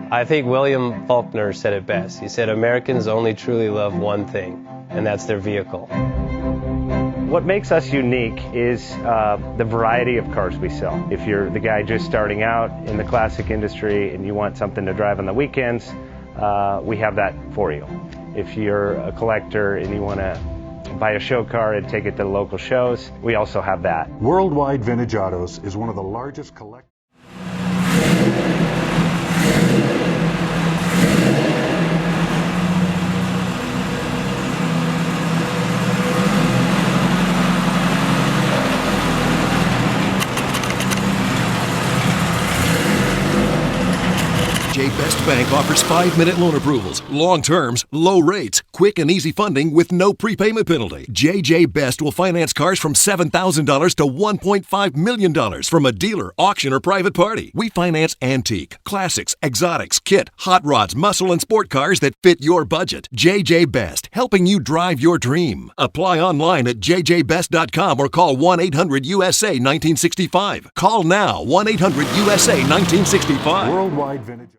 I think William Faulkner said it best. He said, Americans only truly love one thing, and that's their vehicle. What makes us unique is the variety of cars we sell. If you're the guy just starting out in the classic industry and you want something to drive on the weekends, we have that for you. If you're a collector and you want to buy a show car and take it to the local shows, we also have that. Worldwide Vintage Autos is one of the largest collectors. JJ Best Bank offers 5-minute loan approvals, long terms, low rates, quick and easy funding with no prepayment penalty. JJ Best will finance cars from $7,000 to $1.5 million from a dealer, auction, or private party. We finance antique, classics, exotics, kit, hot rods, muscle, and sport cars that fit your budget. JJ Best, helping you drive your dream. Apply online at jjbest.com or call 1-800-USA-1965. Call now, 1-800-USA-1965. Worldwide Vintage.